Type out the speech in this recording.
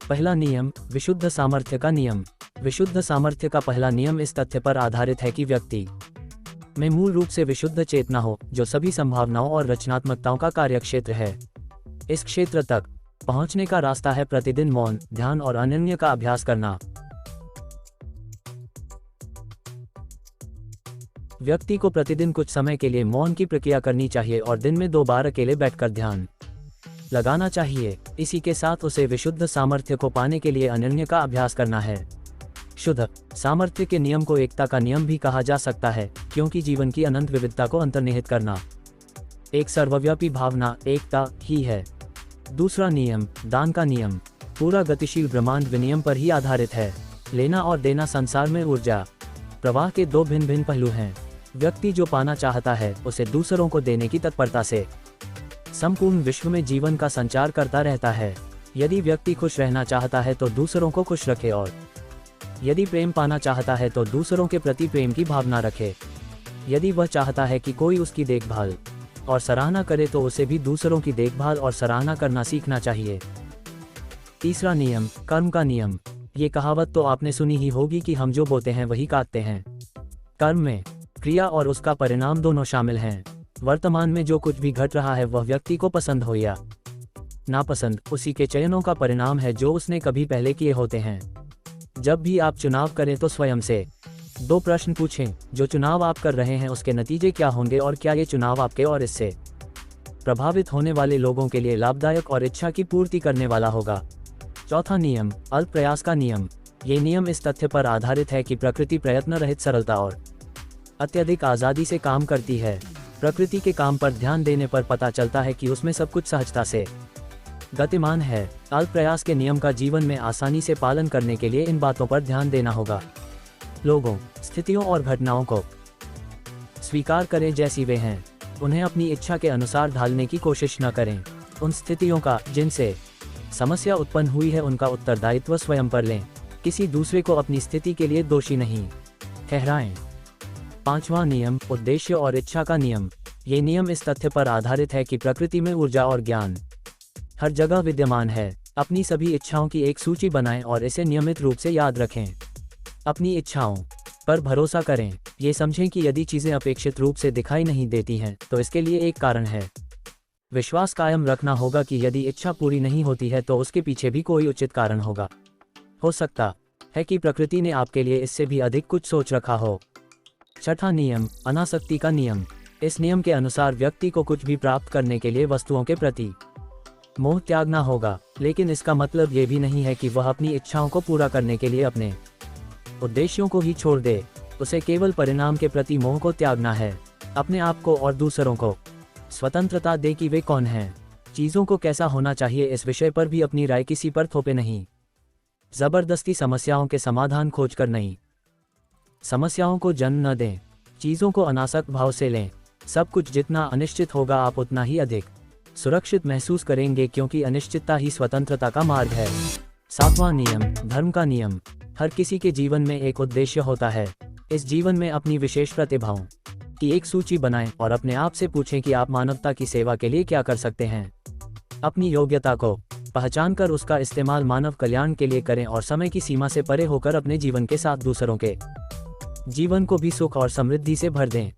पहला नियम, विशुद्ध सामर्थ्य का नियम। विशुद्ध सामर्थ्य का पहला नियम इस तथ्य पर आधारित है कि व्यक्ति में मूल रूप से विशुद्ध चेतना हो, जो सभी संभावनाओं और रचनात्मकताओं का कार्यक्षेत्र है। इस क्षेत्र तक पहुंचने का रास्ता है प्रतिदिन मौन, ध्यान और अनन्य का अभ्यास करना। व्यक्ति को प्रतिदिन कुछ समय के लिए मौन की प्रक्रिया करनी चाहिए और दिन में 2 बार अकेले बैठकर ध्यान लगाना चाहिए। इसी के साथ उसे विशुद्ध सामर्थ्य को पाने के लिए अनन्य का अभ्यास करना है। शुद्ध सामर्थ्य के नियम को एकता का नियम भी कहा जा सकता है, क्योंकि जीवन की अनंत विविधता को अंतर्निहित करना एक सर्वव्यापी भावना एकता ही है। दूसरा नियम, दान का नियम। पूरा गतिशील ब्रह्मांड विनियम पर ही आधारित है। लेना और देना संसार में ऊर्जा प्रवाह के 2 भिन्न भिन्न पहलू हैं। व्यक्ति जो पाना चाहता है उसे दूसरों को देने की तत्परता से संपूर्ण विश्व में जीवन का संचार करता रहता है। यदि व्यक्ति खुश रहना चाहता है तो दूसरों को खुश रखे, और यदि प्रेम पाना चाहता है तो दूसरों के प्रति प्रेम की भावना रखे। यदि वह चाहता है कि कोई उसकी देखभाल और सराहना करे तो उसे भी दूसरों की देखभाल और सराहना करना सीखना चाहिए। तीसरा नियम, कर्म का नियम। ये कहावत तो आपने सुनी ही होगी कि हम जो बोते हैं वही काटते हैं। कर्म में क्रिया और उसका परिणाम दोनों शामिल हैं। वर्तमान में जो कुछ भी घट रहा है वह व्यक्ति को पसंद हो या नापसंद उसी के चयनों का परिणाम है जो उसने कभी पहले किए होते हैं। जब भी आप चुनाव करें तो स्वयं से 2 प्रश्न पूछें। जो चुनाव आप कर रहे हैं उसके नतीजे क्या होंगे, और क्या ये चुनाव आपके और इससे प्रभावित होने वाले लोगों के लिए लाभदायक और इच्छा की पूर्ति करने वाला होगा। चौथा नियम, अल्प प्रयास का नियम। ये नियम इस तथ्य पर आधारित है कि प्रकृति प्रयत्न रहित सरलता और अत्यधिक आज़ादी से काम करती है। प्रकृति के काम पर ध्यान देने पर पता चलता है कि उसमें सब कुछ सहजता से गतिमान है। अल्प प्रयास के नियम का जीवन में आसानी से पालन करने के लिए इन बातों पर ध्यान देना होगा। लोगों, स्थितियों और घटनाओं को स्वीकार करें जैसी वे हैं। उन्हें अपनी इच्छा के अनुसार ढालने की कोशिश न करें। उन स्थितियों का जिनसे समस्या उत्पन्न हुई है उनका उत्तरदायित्व स्वयं पर लें। किसी दूसरे को अपनी स्थिति के लिए दोषी नहीं ठहराएं। पांचवा नियम, उद्देश्य और इच्छा का नियम। ये नियम इस तथ्य पर आधारित है कि प्रकृति में ऊर्जा और ज्ञान हर जगह विद्यमान है। अपनी सभी इच्छाओं की एक सूची बनाएं और इसे नियमित रूप से याद रखें। अपनी इच्छाओं पर भरोसा करें। ये समझें कि यदि चीज़ें अपेक्षित रूप से दिखाई नहीं देती हैं तो इसके लिए एक कारण है। विश्वास कायम रखना होगा कि यदि इच्छा पूरी नहीं होती है तो उसके पीछे भी कोई उचित कारण होगा। हो सकता है कि प्रकृति ने आपके लिए इससे भी अधिक कुछ सोच रखा हो। छठा नियम, अनासक्ति का नियम। इस नियम के अनुसार व्यक्ति को कुछ भी प्राप्त करने के लिए वस्तुओं के प्रति मोह त्यागना होगा, लेकिन इसका मतलब ये भी नहीं है कि वह अपनी इच्छाओं को पूरा करने के लिए अपने उद्देश्यों को ही छोड़ दे। उसे केवल परिणाम के प्रति मोह को त्यागना है। अपने आप को और दूसरों को स्वतंत्रता दे कि वे कौन हैं, चीज़ों को कैसा होना चाहिए, इस विषय पर भी अपनी राय किसी पर थोपे नहीं। जबरदस्ती समस्याओं के समाधान खोजकर नहीं, समस्याओं को जन्म न दें। चीज़ों को अनासक्त भाव से लें। सब कुछ जितना अनिश्चित होगा आप उतना ही अधिक सुरक्षित महसूस करेंगे, क्योंकि अनिश्चितता ही स्वतंत्रता का मार्ग है। सातवां नियम, धर्म का नियम। हर किसी के जीवन में एक उद्देश्य होता है। इस जीवन में अपनी विशेष प्रतिभाओं की एक सूची बनाएं और अपने आप से पूछें कि आप मानवता की सेवा के लिए क्या कर सकते हैं। अपनी योग्यता को पहचान कर उसका इस्तेमाल मानव कल्याण के लिए करें और समय की सीमा से परे होकर अपने जीवन के साथ दूसरों के जीवन को भी सुख और समृद्धि से भर दें।